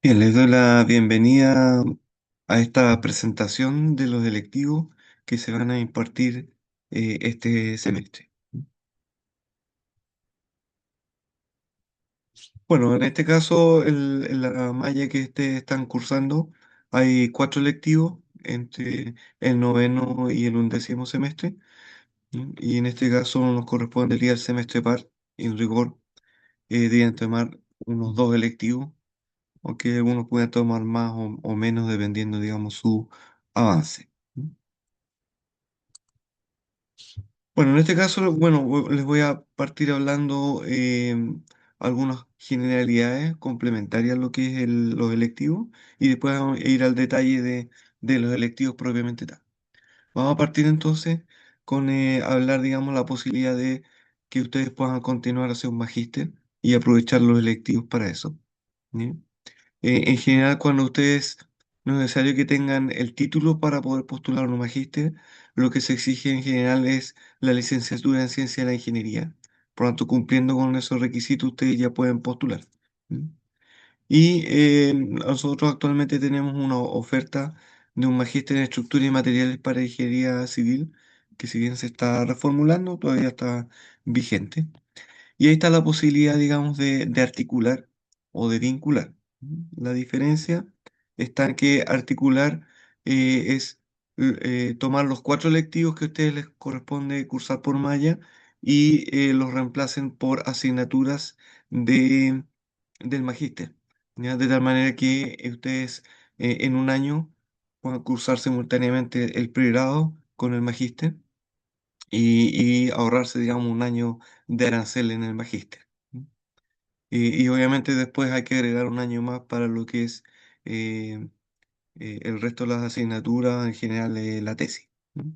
Bien, les doy la bienvenida a esta presentación de los electivos que se van a impartir este semestre. Bueno, en este caso, en la malla que ustedes están cursando, hay cuatro electivos entre el noveno y el undécimo semestre, ¿no? Y en este caso nos correspondería el semestre par, y en rigor deben tomar unos dos electivos, aunque algunos pueden tomar más o menos dependiendo, digamos, su avance. Bueno, en este caso, bueno, les voy a partir hablando algunas generalidades complementarias a lo que es los electivos y después vamos a ir al detalle de los electivos propiamente tal. Vamos a partir entonces con hablar, digamos, la posibilidad de que ustedes puedan continuar hacia un magíster y aprovechar los electivos para eso. ¿Bien? En general, cuando ustedes no es necesario que tengan el título para poder postular a un magíster, lo que se exige en general es la licenciatura en ciencia de la ingeniería. Por lo tanto, cumpliendo con esos requisitos, ustedes ya pueden postular. ¿Mm? Y nosotros actualmente tenemos una oferta de un magíster en estructura y materiales para ingeniería civil, que si bien se está reformulando, todavía está vigente. Y ahí está la posibilidad, digamos, de articular o de vincular. La diferencia está en que articular es tomar los cuatro lectivos que a ustedes les corresponde cursar por malla y los reemplacen por asignaturas de, del magíster, ¿ya? De tal manera que ustedes en un año puedan cursar simultáneamente el pregrado con el magíster y ahorrarse, digamos, un año de arancel en el magíster. ¿Mm? Y obviamente después hay que agregar un año más para lo que es eh, el resto de las asignaturas, en general la tesis. ¿Mm?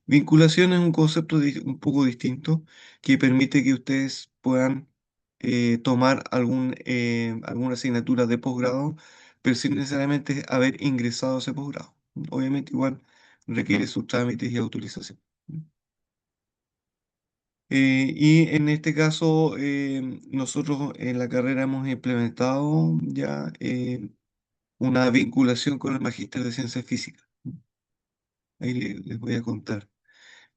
Vinculación es un concepto un poco distinto que permite que ustedes puedan tomar alguna asignatura de posgrado, pero sin necesariamente haber ingresado a ese posgrado. Obviamente igual requiere sus trámites y autorización. Y en este caso, nosotros en la carrera hemos implementado ya una vinculación con el Magíster de Ciencias Físicas. Ahí les voy a contar.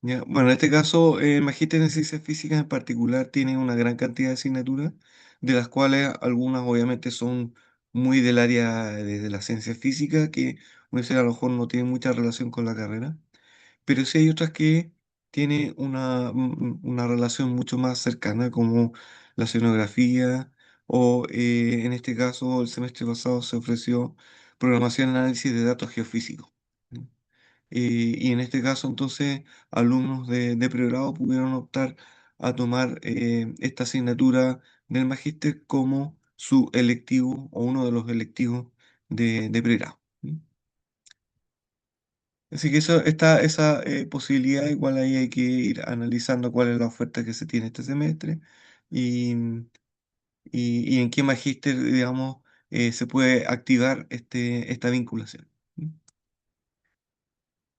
Ya, bueno, en este caso, el Magíster en Ciencias Físicas en particular tiene una gran cantidad de asignaturas, de las cuales algunas obviamente son muy del área de la ciencia física, que uno dice, a lo mejor no tiene mucha relación con la carrera, pero sí hay otras que tienen una relación mucho más cercana, como la escenografía, o en este caso, el semestre pasado se ofreció programación y análisis de datos geofísicos. ¿No? Y en este caso, entonces, alumnos de pregrado pudieron optar a tomar esta asignatura del magíster como su electivo o uno de los electivos de pregrado. ¿No? Así que esa posibilidad, igual ahí hay que ir analizando cuál es la oferta que se tiene este semestre y, y en qué magíster, digamos, se puede activar esta vinculación.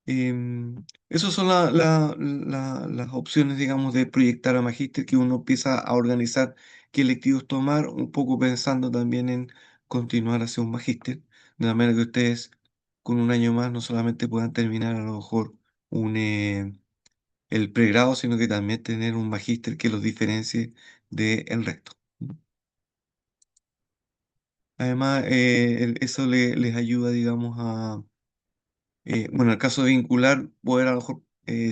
¿Mm? Esas son las opciones, digamos, de proyectar a magíster, que uno empieza a organizar qué electivos tomar, un poco pensando también en continuar hacia un magíster, de la manera que ustedes con un año más no solamente puedan terminar a lo mejor un, el pregrado, sino que también tener un magíster que los diferencie del resto. Además, eso les ayuda, digamos, bueno, en el caso de vincular, poder a lo mejor,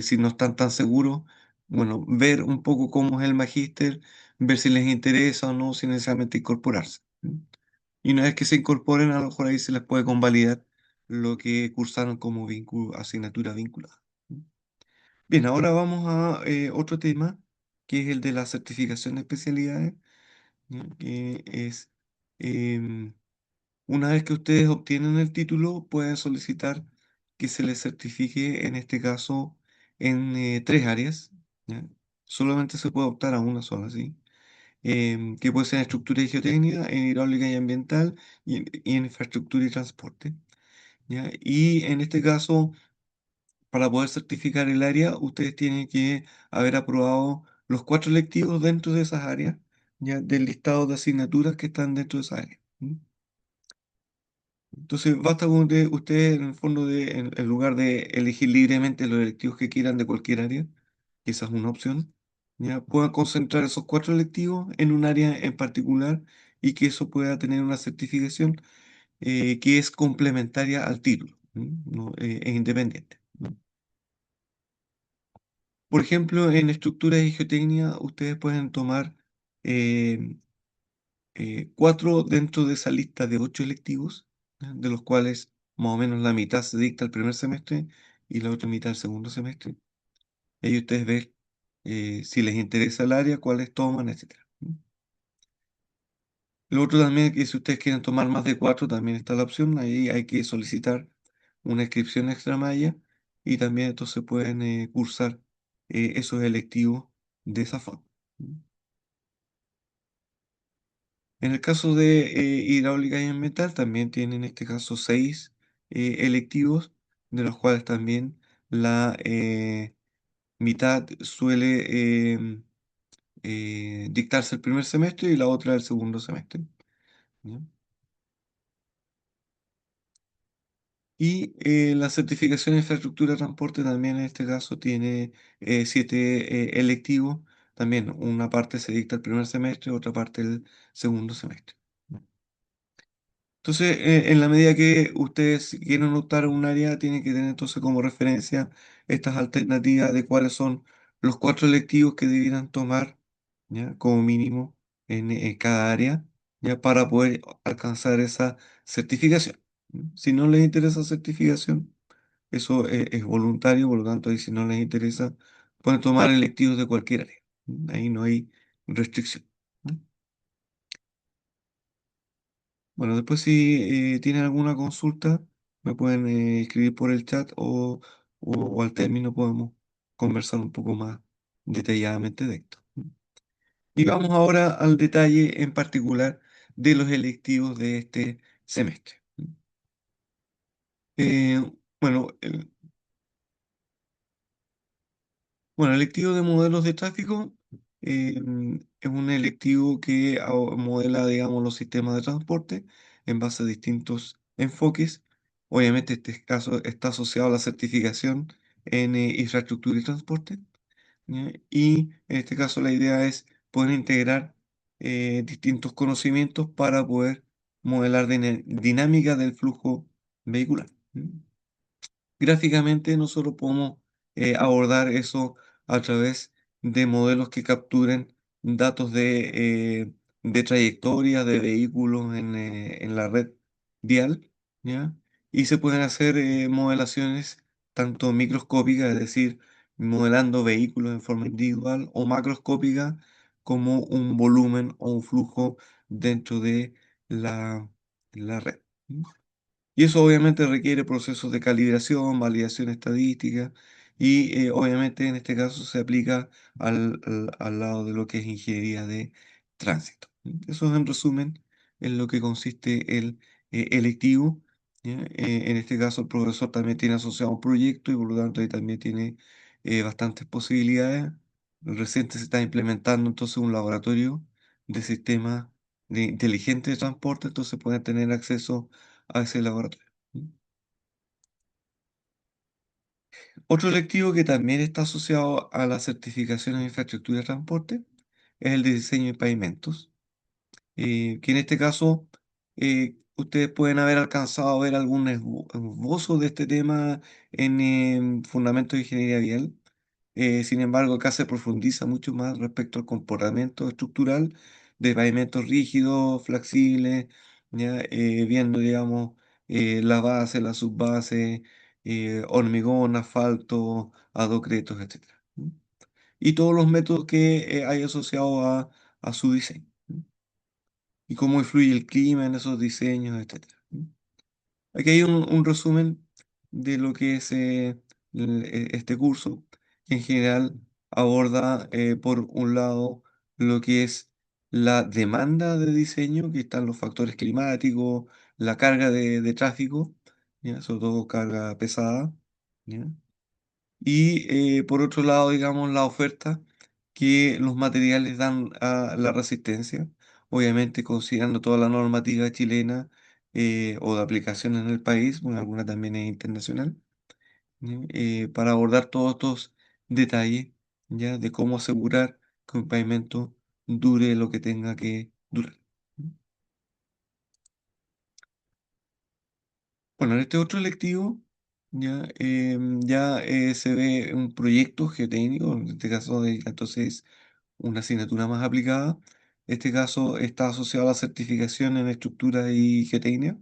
si no están tan seguros, bueno, ver un poco cómo es el magíster, ver si les interesa o no, si necesariamente incorporarse. ¿Mm? Y una vez que se incorporen, a lo mejor ahí se les puede convalidar lo que cursaron como asignatura vinculada. ¿Mm? Bien, ahora vamos a otro tema, que es el de la certificación de especialidades, ¿ya? Que es, em, una vez que ustedes obtienen el título, pueden solicitar que se les certifique, en este caso, en tres áreas, ¿ya? Solamente se puede optar a una sola, ¿sí? Que puede ser en estructura y geotécnica, en hidráulica y ambiental y en infraestructura y transporte, ¿ya? Y en este caso, para poder certificar el área, ustedes tienen que haber aprobado los cuatro lectivos dentro de esas áreas, ya del listado de asignaturas que están dentro de esa área. ¿Mm? Entonces, basta con usted, en el fondo, en lugar de elegir libremente los electivos que quieran de cualquier área, que esa es una opción, ya puedan concentrar esos cuatro electivos en un área en particular y que eso pueda tener una certificación que es complementaria al título, ¿no? Es independiente, ¿no? Por ejemplo, en estructuras y geotecnia, ustedes pueden tomar eh, cuatro dentro de esa lista de ocho electivos, ¿ya? De los cuales más o menos la mitad se dicta el primer semestre y la otra mitad el segundo semestre. Y ahí ustedes ven si les interesa el área, cuáles toman, etcétera. Lo otro también es que si ustedes quieren tomar más de cuatro, también está la opción. Ahí hay que solicitar una inscripción extra malla y también entonces pueden cursar esos electivos de esa forma. En el caso de hidráulica y ambiental, también tienen en este caso seis electivos, de los cuales también la mitad suele dictarse el primer semestre y la otra el segundo semestre. ¿Ya? Y la certificación de infraestructura de transporte también en este caso tiene siete electivos. También una parte se dicta el primer semestre, otra parte el segundo semestre. Entonces, en la medida que ustedes quieren optar a un área, tienen que tener entonces como referencia estas alternativas de cuáles son los cuatro electivos que debieran tomar, ¿ya? Como mínimo en cada área, ya para poder alcanzar esa certificación. Si no les interesa certificación, eso es voluntario, por lo tanto, ahí si no les interesa, pueden tomar electivos de cualquier área. Ahí no hay restricción. ¿No? Bueno, después si tienen alguna consulta, me pueden escribir por el chat o al término podemos conversar un poco más detalladamente de esto. Y vamos ahora al detalle en particular de los electivos de este semestre. Eh, bueno, el electivo de modelos de tráfico es un electivo que modela, digamos, los sistemas de transporte en base a distintos enfoques. Obviamente, este caso está asociado a la certificación en infraestructura y transporte, ¿ya? Y en este caso la idea es poder integrar distintos conocimientos para poder modelar dinámica del flujo vehicular. Gráficamente nosotros podemos abordar eso a través de modelos que capturen datos de trayectoria de vehículos en la red vial, ¿ya? Y se pueden hacer modelaciones tanto microscópicas, es decir, modelando vehículos en forma individual, o macroscópica, como un volumen o un flujo dentro de la, la red. Y eso obviamente requiere procesos de calibración, validación estadística y obviamente en este caso se aplica al lado de lo que es ingeniería de tránsito. Eso en resumen en lo que consiste el electivo. ¿Ya? En este caso el profesor también tiene asociado un proyecto y por lo tanto ahí también tiene bastantes posibilidades. Reciente se está implementando entonces un laboratorio de sistemas de inteligente de transporte, entonces pueden tener acceso a ese laboratorio. Otro electivo que también está asociado a la certificación en infraestructura de transporte es el de diseño de pavimentos, que en este caso ustedes pueden haber alcanzado a ver algún esbozo de este tema en Fundamentos de Ingeniería Vial. Sin embargo, acá se profundiza mucho más respecto al comportamiento estructural de pavimentos rígidos, flexibles, ¿ya? Viendo, digamos, la base, la subbase, hormigón, asfalto, adocretos, etcétera. Y todos los métodos que hay asociados a su diseño. Y cómo influye el clima en esos diseños, etcétera. Aquí hay un resumen de lo que es este curso, que en general aborda, por un lado, lo que es la demanda de diseño, que están los factores climáticos, la carga de tráfico, ¿ya? Sobre todo carga pesada, ¿ya? Y por otro lado, digamos, la oferta que los materiales dan a la resistencia, obviamente considerando toda la normativa chilena o de aplicación en el país, bueno, alguna también es internacional, ¿ya? Para abordar todos estos detalles, ¿ya? De cómo asegurar que un pavimento dure lo que tenga que durar. Bueno, en este otro electivo se ve un proyecto geotécnico, en este caso entonces una asignatura más aplicada. Este caso está asociado a la certificación en estructura y geotecnia.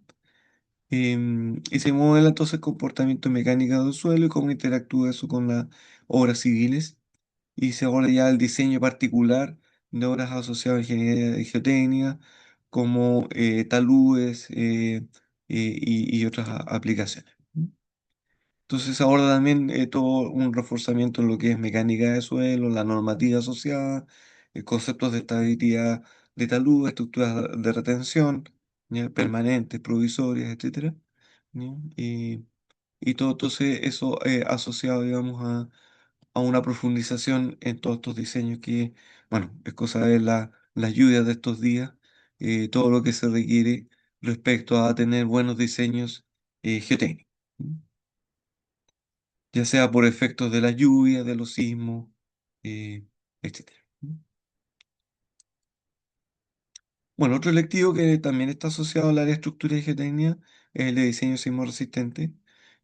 Y se modela entonces el comportamiento mecánico del suelo y cómo interactúa eso con las obras civiles. Y se aborda ya el diseño particular de obras asociadas a ingeniería geotécnica, como taludes y otras aplicaciones. Entonces se aborda también todo un reforzamiento en lo que es mecánica de suelo, la normativa asociada, conceptos de estabilidad de talud, estructuras de retención, ¿ya? Permanentes, provisorias, etcétera, ¿ya? Y todo entonces eso asociado, digamos, a una profundización en todos estos diseños que, bueno, es cosa de las lluvias de estos días, todo lo que se requiere respecto a tener buenos diseños geotécnicos, ya sea por efectos de la lluvia, de los sismos, eh, etcétera. Bueno, otro electivo que también está asociado al área de estructura y geotecnia es el de diseño sismo resistente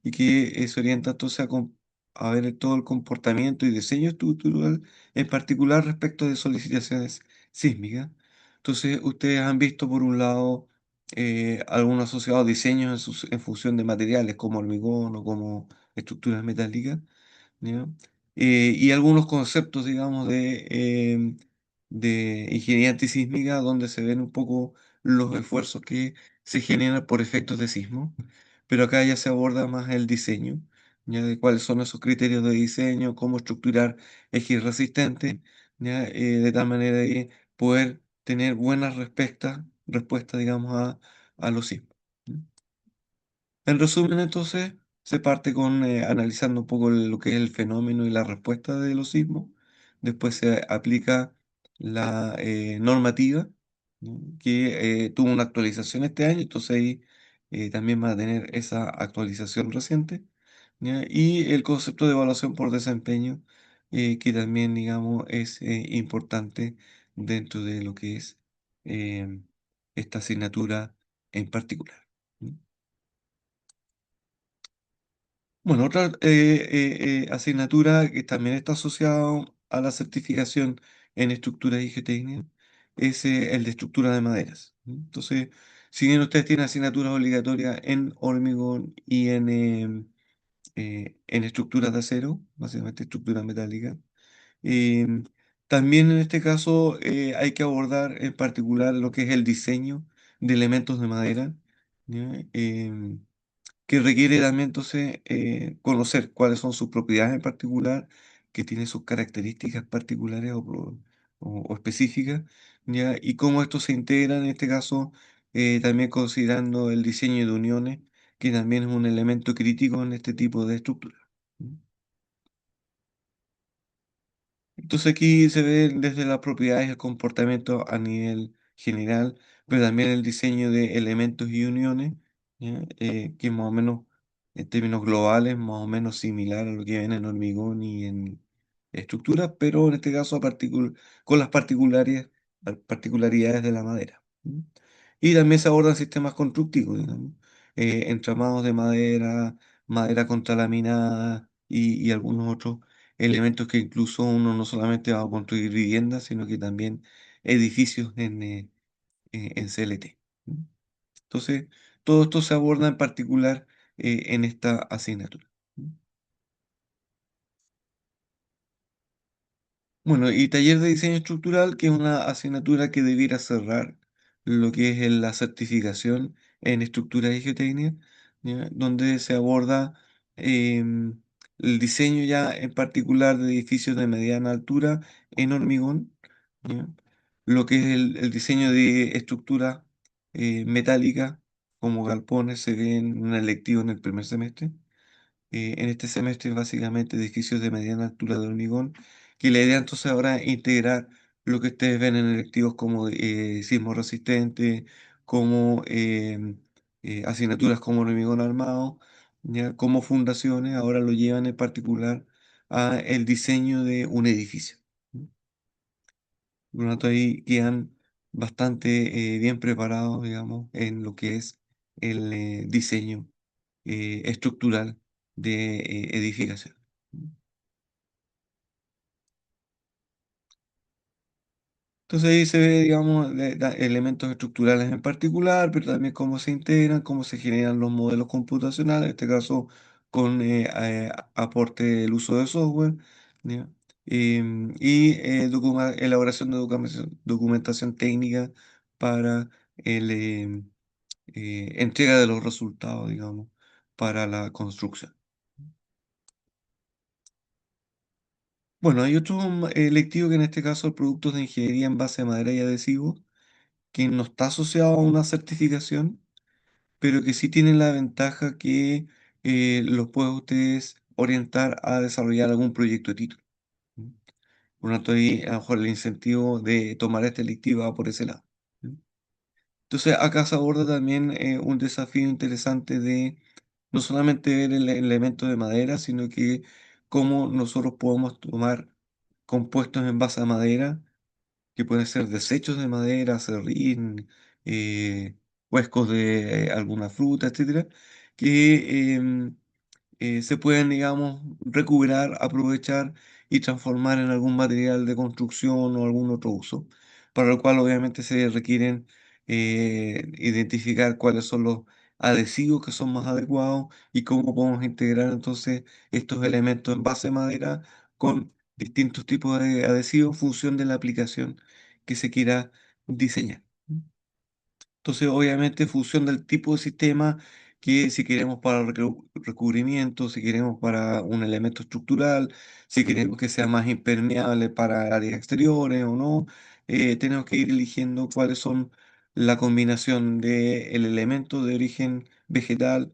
y que se orienta entonces a ver todo el comportamiento y diseño estructural, en particular respecto de solicitaciones sísmicas. Entonces, ustedes han visto por un lado algunos asociados diseños en función de materiales como hormigón o como estructuras metálicas. ¿Ya? Y algunos conceptos, digamos, de ingeniería antisísmica, donde se ven un poco los esfuerzos que se generan por efectos de sismo, pero acá ya se aborda más el diseño, ya de cuáles son esos criterios de diseño, cómo estructurar ejes resistentes, ya de tal manera de poder tener buenas respuestas, digamos, a los sismos. En resumen, entonces, se parte con analizando un poco lo que es el fenómeno y la respuesta de los sismos. Después se aplica la normativa, ¿no? Que tuvo una actualización este año, entonces ahí también va a tener esa actualización reciente, ¿ya? Y el concepto de evaluación por desempeño, que también, digamos, es importante dentro de lo que es em, esta asignatura en particular. ¿No? Bueno, otra asignatura que también está asociada a la certificación en estructura y geotecnia es el de estructura de maderas. ¿No? Entonces, si bien ustedes tienen asignaturas obligatorias en hormigón y en estructuras de acero, básicamente estructura metálica, em, también en este caso hay que abordar en particular lo que es el diseño de elementos de madera, ¿ya? Que requiere también entonces conocer cuáles son sus propiedades en particular, que tienen sus características particulares o específicas, ¿ya? Y cómo esto se integra en este caso, también considerando el diseño de uniones, que también es un elemento crítico en este tipo de estructura. Entonces aquí se ve desde las propiedades del comportamiento a nivel general, pero también el diseño de elementos y uniones, ¿ya? Que más o menos en términos globales, más o menos similar a lo que ven en hormigón y en estructura, pero en este caso con las particularidades de la madera. ¿M? Y también se abordan sistemas constructivos, digamos, entramados de madera, madera contralaminada y algunos otros elementos que incluso uno no solamente va a construir viviendas, sino que también edificios en CLT. ¿M? Entonces, todo esto se aborda en particular en esta asignatura. Bueno, y taller de diseño estructural, que es una asignatura que debiera cerrar lo que es la certificación en estructura y geotecnia, ¿ya? Donde se aborda em, el diseño ya en particular de edificios de mediana altura en hormigón, ¿ya? Lo que es el diseño de estructura metálica, como galpones, se ve en un electivo en el primer semestre. En este semestre básicamente edificios de mediana altura de hormigón, que la idea entonces ahora es integrar lo que ustedes ven en electivos como sismo resistente, como asignaturas como hormigón armado, ya como fundaciones, ahora lo llevan en particular a el diseño de un edificio. Por lo tanto, ahí quedan bastante bien preparados, digamos, en lo que es el diseño estructural de edificación. Entonces ahí se ve, digamos, elementos estructurales en particular, pero también cómo se integran, cómo se generan los modelos computacionales, en este caso con aporte del uso de software, ¿ya? Y elaboración de documentación técnica para el entrega de los resultados, digamos, para la construcción. Bueno, hay otro electivo que en este caso es productos de ingeniería en base a madera y adhesivos, que no está asociado a una certificación, pero que sí tiene la ventaja que los puede ustedes orientar a desarrollar algún proyecto de título. ¿Mm? Por lo tanto, ahí a lo mejor el incentivo de tomar esta electiva va por ese lado. ¿Mm? Entonces, acá se aborda también un desafío interesante de no solamente ver el elemento de madera, sino que cómo nosotros podemos tomar compuestos en base a madera que pueden ser desechos de madera, serrín, huescos de alguna fruta, etcétera, que se pueden, digamos, recuperar, aprovechar y transformar en algún material de construcción o algún otro uso, para lo cual obviamente se requieren identificar cuáles son los adhesivos que son más adecuados y cómo podemos integrar entonces estos elementos en base de madera con distintos tipos de adhesivos en función de la aplicación que se quiera diseñar. Entonces, obviamente, en función del tipo de sistema, que si queremos para recubrimiento, si queremos para un elemento estructural, si queremos que sea más impermeable para áreas exteriores o no, tenemos que ir eligiendo cuáles son la combinación del elemento de origen vegetal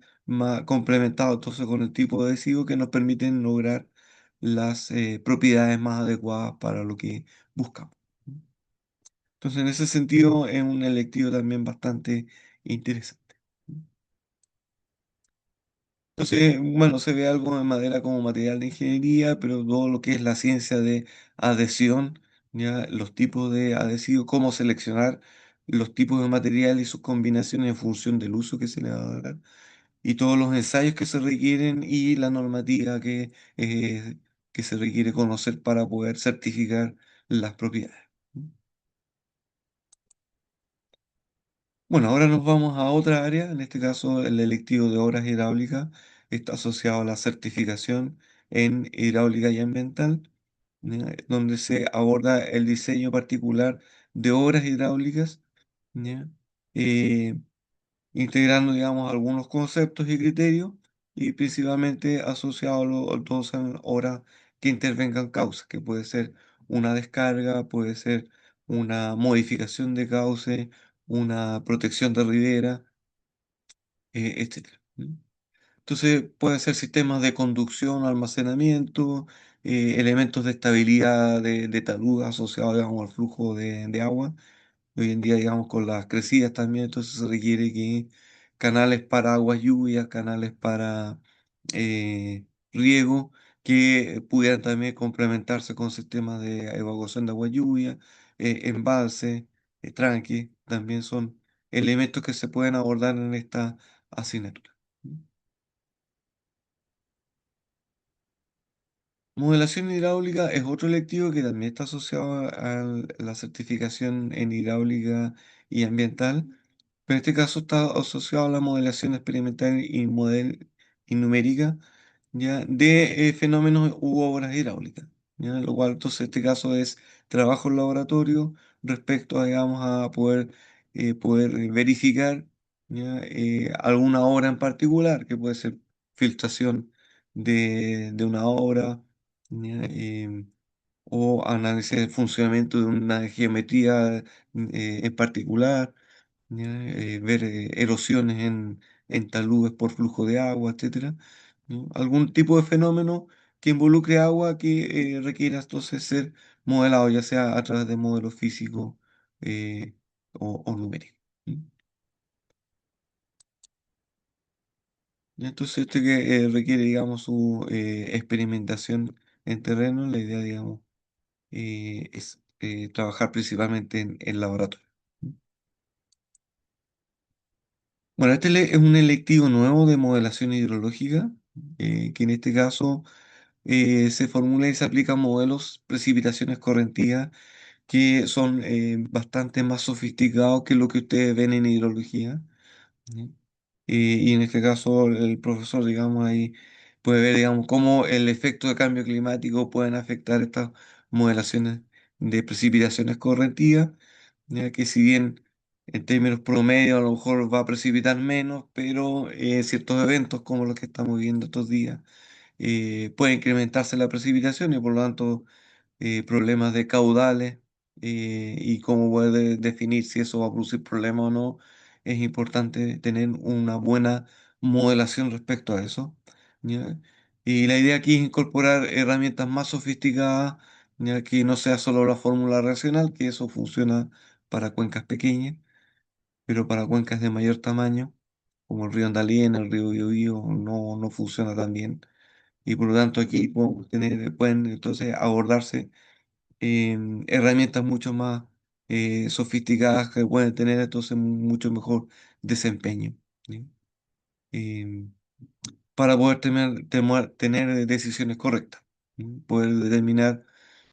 complementado entonces con el tipo de adhesivo que nos permiten lograr las propiedades más adecuadas para lo que buscamos. Entonces, en ese sentido, es un electivo también bastante interesante. Entonces, bueno, se ve algo de madera como material de ingeniería, pero todo lo que es la ciencia de adhesión, ya los tipos de adhesivos, cómo seleccionar los tipos de material y sus combinaciones en función del uso que se le va a dar, y todos los ensayos que se requieren y la normativa que se requiere conocer para poder certificar las propiedades. Bueno, ahora nos vamos a otra área, en este caso el electivo de obras hidráulicas está asociado a la certificación en hidráulica y ambiental, ¿ya? Donde se aborda el diseño particular de obras hidráulicas, ¿ya? Eh, integrando, digamos, algunos conceptos y criterios y principalmente asociado a todos a obras que intervengan causas, que puede ser una descarga, puede ser una modificación de cauce, una protección de ribera, etcétera. ¿Mm? Entonces pueden ser sistemas de conducción, almacenamiento, elementos de estabilidad de talud asociados, digamos, al flujo de agua. Hoy en día, digamos, con las crecidas también, entonces se requiere que canales para aguas lluvias, canales para riego, que pudieran también complementarse con sistemas de evacuación de agua lluvia, embalse, tranque, también son elementos que se pueden abordar en esta asignatura. Modelación hidráulica es otro electivo que también está asociado a la certificación en hidráulica y ambiental, pero en este caso está asociado a la modelación experimental y numérica, ¿ya? De fenómenos u obras hidráulicas, ¿ya? Lo cual entonces este caso es trabajo en laboratorio respecto a, digamos, a poder verificar, ¿ya? Alguna obra en particular, que puede ser filtración de una obra, ¿ya? O análisis del funcionamiento de una geometría en particular, ¿ya? Ver erosiones en taludes por flujo de agua, etcétera, ¿no? Algún tipo de fenómeno que involucre agua que requiera entonces ser modelado, ya sea a través de modelos físicos o numéricos. ¿Mm? Entonces, esto que requiere, digamos, su experimentación en terreno, la idea, digamos, es trabajar principalmente en laboratorio. Bueno, es un electivo nuevo de modelación hidrológica, que en este caso se formula y se aplica a modelos precipitaciones correntivas que son bastante más sofisticados que lo que ustedes ven en hidrología. ¿Ya? Y en este caso el profesor, digamos, ahí puede ver, digamos, cómo el efecto de cambio climático pueden afectar estas modelaciones de precipitaciones correntivas, ya que si bien en términos promedio a lo mejor va a precipitar menos, pero ciertos eventos como los que estamos viendo estos días puede incrementarse la precipitación y por lo tanto problemas de caudales y cómo puede definir si eso va a producir problemas o no, es importante tener una buena modelación respecto a eso. ¿Ya? Y la idea aquí es incorporar herramientas más sofisticadas, ya que no sea solo la fórmula racional, que eso funciona para cuencas pequeñas, pero para cuencas de mayor tamaño, como el río Andalien, el río Biobío, no funciona tan bien. Y por lo tanto aquí pueden entonces abordarse herramientas mucho más sofisticadas que pueden tener entonces mucho mejor desempeño. ¿Sí? Em, para poder tener decisiones correctas, ¿sí? Poder determinar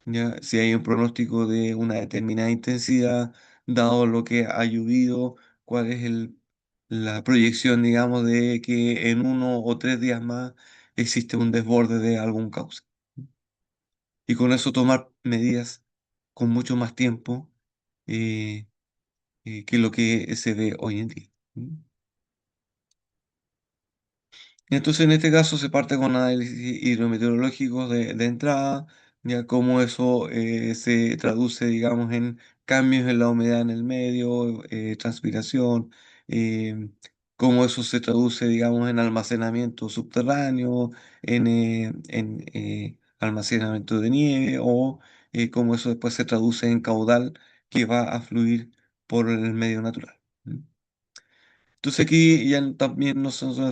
ya si hay un pronóstico de una determinada intensidad, dado lo que ha llovido, cuál es la proyección, digamos, de que en 1 o 3 días más existe un desborde de algún cauce. Y con eso tomar medidas con mucho más tiempo eh, que lo que se ve hoy en día. ¿Mm? Entonces, en este caso se parte con análisis hidrometeorológicos de entrada, ya cómo eso se traduce, digamos, en cambios en la humedad en el medio, transpiración, eh, cómo eso se traduce, digamos, en almacenamiento subterráneo, en almacenamiento de nieve, o cómo eso después se traduce en caudal que va a fluir por el medio natural. ¿Mm? Entonces aquí ya también no son solo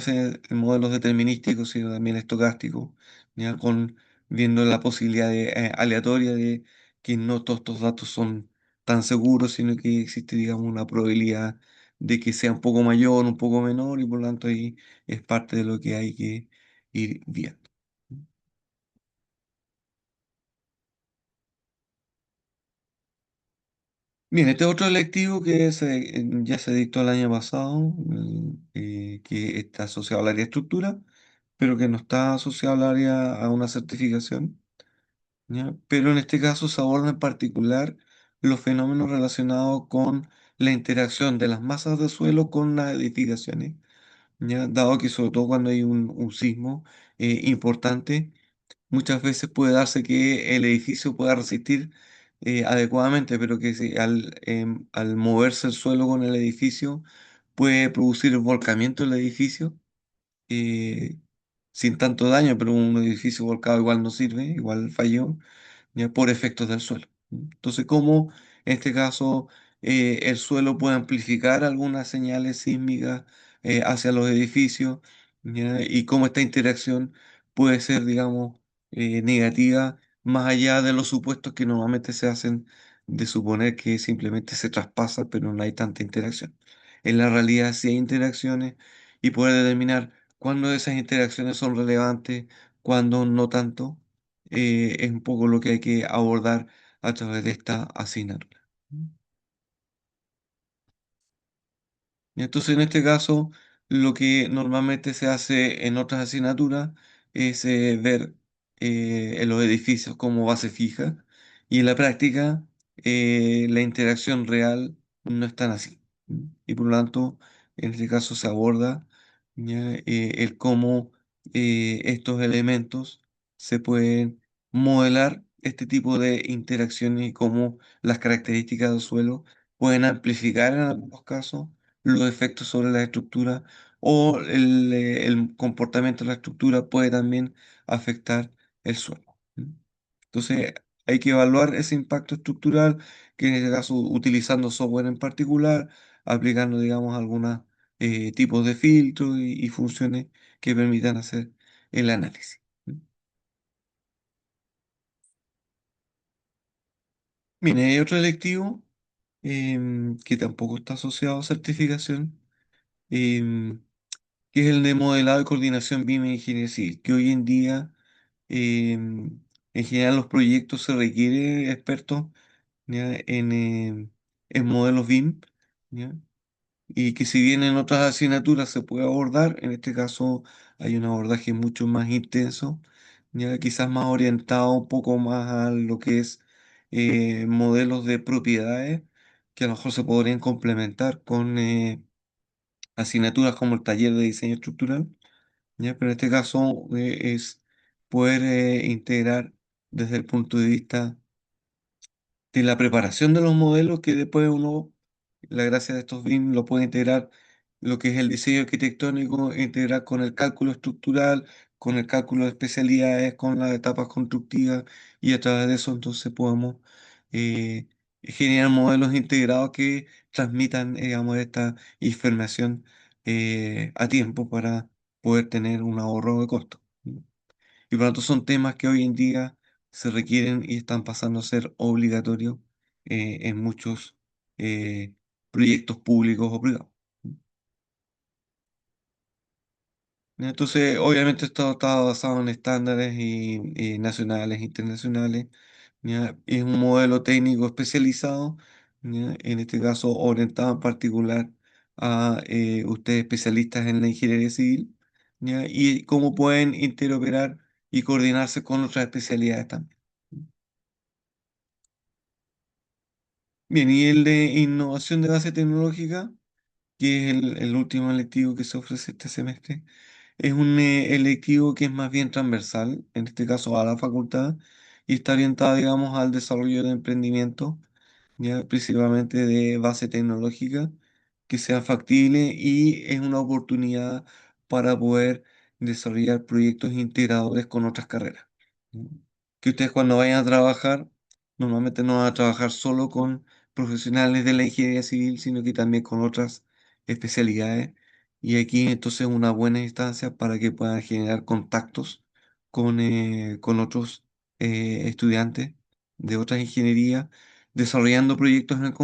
modelos determinísticos, sino también estocásticos, ya con viendo la posibilidad aleatoria de que no todos estos datos son tan seguros, sino que existe, digamos, una probabilidad de que sea un poco mayor, un poco menor, y por lo tanto ahí es parte de lo que hay que ir viendo. Bien, este otro electivo ya se dictó el año pasado, que está asociado al área de estructura, pero que no está asociado al área a una certificación, ¿ya? Pero en este caso se aborda en particular los fenómenos relacionados con la interacción de las masas de suelo con las edificaciones, ¿ya? Dado que sobre todo cuando hay un sismo importante, muchas veces puede darse que el edificio pueda resistir adecuadamente, pero que al moverse el suelo con el edificio puede producir volcamiento del edificio eh, sin tanto daño, pero un edificio volcado igual no sirve, igual falló ya por efectos del suelo. Entonces, ¿cómo en este caso el suelo puede amplificar algunas señales sísmicas hacia los edificios? ¿Ya? Y cómo esta interacción puede ser, digamos, negativa, más allá de los supuestos que normalmente se hacen de suponer que simplemente se traspasa, pero no hay tanta interacción. En la realidad sí hay interacciones y poder determinar cuándo esas interacciones son relevantes, cuándo no tanto es un poco lo que hay que abordar a través de esta asignatura. Y entonces, en este caso, lo que normalmente se hace en otras asignaturas es ver en los edificios como base fija y en la práctica la interacción real no es tan así. Y por lo tanto, en este caso se aborda ya, el cómo estos elementos se pueden modelar este tipo de interacciones y cómo las características del suelo pueden amplificar en algunos casos los efectos sobre la estructura o el comportamiento de la estructura puede también afectar el suelo. ¿Mm? Entonces, hay que evaluar ese impacto estructural, que en este caso utilizando software en particular, aplicando, digamos, algunos tipos de filtros y funciones que permitan hacer el análisis. Mire, hay otro electivo que tampoco está asociado a certificación, em, que es el de modelado y coordinación BIM en ingeniería civil, que hoy en día en general los proyectos se requiere expertos, ¿ya? En modelos BIM, ¿ya? Y que si bien en otras asignaturas se puede abordar, en este caso hay un abordaje mucho más intenso, ya quizás más orientado un poco más a lo que es modelos de propiedades que a lo mejor se podrían complementar con asignaturas como el taller de diseño estructural, ya, pero en este caso es poder integrar desde el punto de vista de la preparación de los modelos que después uno, la gracia de estos BIM, lo puede integrar lo que es el diseño arquitectónico, integrar con el cálculo estructural, con el cálculo de especialidades, con las etapas constructivas y a través de eso entonces podemos eh, generar modelos integrados que transmitan, digamos, esta información a tiempo para poder tener un ahorro de costos. Y por lo tanto son temas que hoy en día se requieren y están pasando a ser obligatorios en muchos eh, proyectos públicos o privados. Entonces, obviamente esto está basado en estándares y nacionales e internacionales. ¿Ya? Es un modelo técnico especializado, ¿ya? En este caso orientado en particular a ustedes especialistas en la ingeniería civil, ¿ya? Y cómo pueden interoperar y coordinarse con otras especialidades también. Bien, y el de innovación de base tecnológica, que es el último electivo que se ofrece este semestre. Es un electivo que es más bien transversal, en este caso a la facultad, y está orientado, digamos, al desarrollo de emprendimiento, ya principalmente de base tecnológica, que sea factible y es una oportunidad para poder desarrollar proyectos integradores con otras carreras. ¿No? Que ustedes cuando vayan a trabajar, normalmente no van a trabajar solo con profesionales de la ingeniería civil, sino que también con otras especialidades y aquí entonces una buena instancia para que puedan generar contactos con otros estudiantes de otras ingenierías, desarrollando proyectos en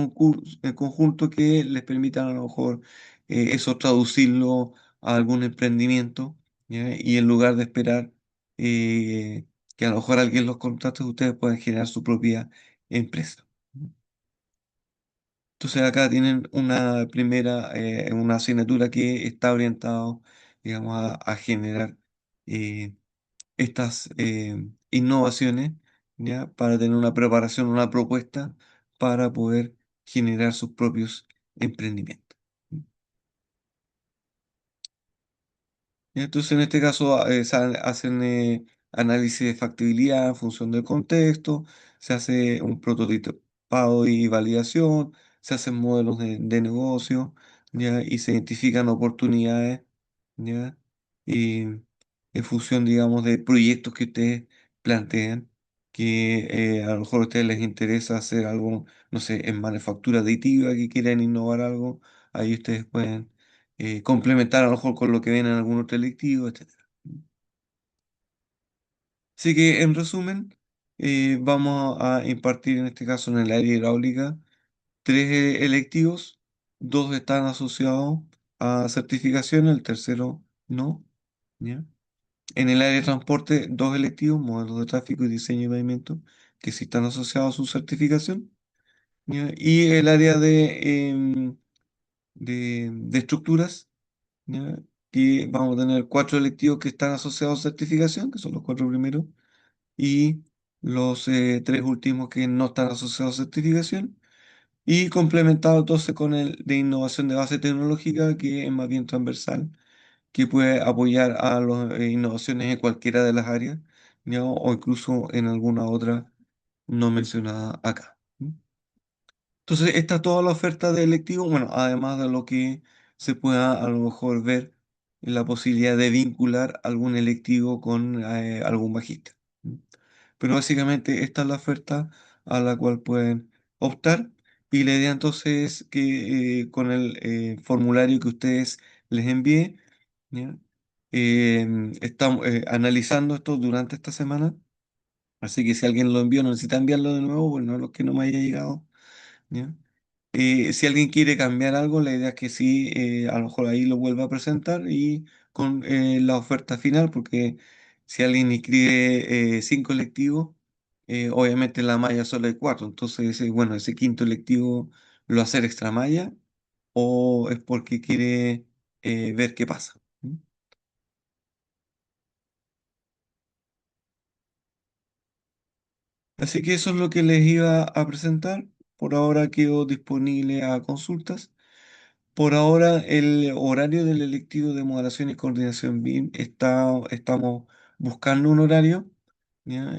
en conjunto que les permitan a lo mejor eso traducirlo a algún emprendimiento, ¿ya? Y en lugar de esperar que a lo mejor alguien los contrate, ustedes pueden generar su propia empresa. Entonces acá tienen una primera, una asignatura que está orientado, digamos, a generar eh, estas innovaciones, ¿ya? Para tener una preparación, una propuesta para poder generar sus propios emprendimientos. Entonces, en este caso, hacen análisis de factibilidad en función del contexto, se hace un prototipado y validación, se hacen modelos de negocio, ¿ya? Y se identifican oportunidades, ¿ya? Y en función, digamos, de proyectos que ustedes plantean, que a lo mejor a ustedes les interesa hacer algo, no sé, en manufactura aditiva, que quieran innovar algo, ahí ustedes pueden complementar a lo mejor con lo que ven en algún otro electivo, etcétera. Así que en resumen, vamos a impartir en este caso en el área hidráulica tres electivos, dos están asociados a certificación, el tercero no, ¿ya? En el área de transporte, dos electivos, modelos de tráfico y diseño de pavimento, que sí están asociados a su certificación, ¿ya? Y el área de estructuras, ¿ya? Y vamos a tener cuatro electivos que están asociados a certificación, que son los cuatro primeros, y los tres últimos que no están asociados a certificación, y complementado entonces con el de innovación de base tecnológica, que es más bien transversal, que puede apoyar a las innovaciones en cualquiera de las áreas, ¿ya? O incluso en alguna otra no mencionada acá. Entonces, esta es toda la oferta de electivo, bueno, además de lo que se pueda a lo mejor ver en la posibilidad de vincular algún electivo con algún magíster. ¿Mm? Pero básicamente esta es la oferta a la cual pueden optar y la idea entonces es que con el formulario que ustedes les envíen, ¿ya? Estamos analizando esto durante esta semana, así que si alguien lo envió, no necesita enviarlo de nuevo, bueno, los que no me haya llegado, ¿ya? Si alguien quiere cambiar algo, la idea es que sí, a lo mejor ahí lo vuelva a presentar y con la oferta final, porque si alguien inscribe 5 electivos, obviamente en la malla solo hay 4, entonces, bueno, ese quinto electivo lo va a hacer extra malla o es porque quiere ver qué pasa. ¿Mm? Así que eso es lo que les iba a presentar. Por ahora quedo disponible a consultas. Por ahora, el horario del electivo de moderación y coordinación BIM estamos buscando un horario, ¿ya?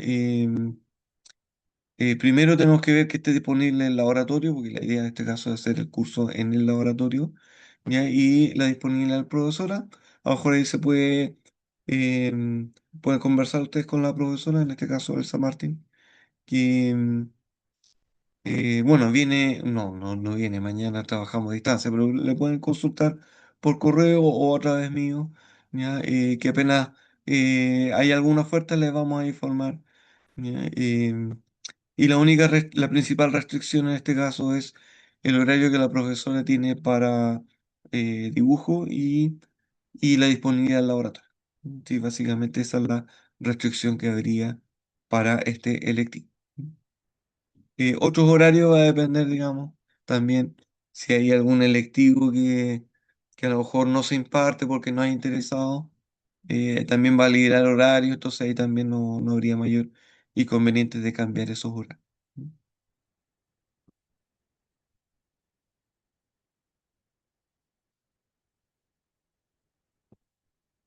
Primero tenemos que ver que esté disponible en el laboratorio, porque la idea en este caso es hacer el curso en el laboratorio, ¿ya? Y la disponibilidad del profesora. A lo mejor ahí se pueden conversar ustedes con la profesora, en este caso Elsa Martín, que bueno, no viene, mañana trabajamos a distancia, pero le pueden consultar por correo o a través mío, ¿ya? Que apenas hay alguna oferta les vamos a informar, ¿ya? Y la principal restricción en este caso es el horario que la profesora tiene para dibujo y la disponibilidad del laboratorio. Sí, básicamente esa es la restricción que habría para este electivo. Otros horarios va a depender, digamos, también si hay algún electivo que a lo mejor no se imparte porque no hay interesado, también va a liderar horario, entonces ahí también no habría mayor inconveniente de cambiar esos horarios.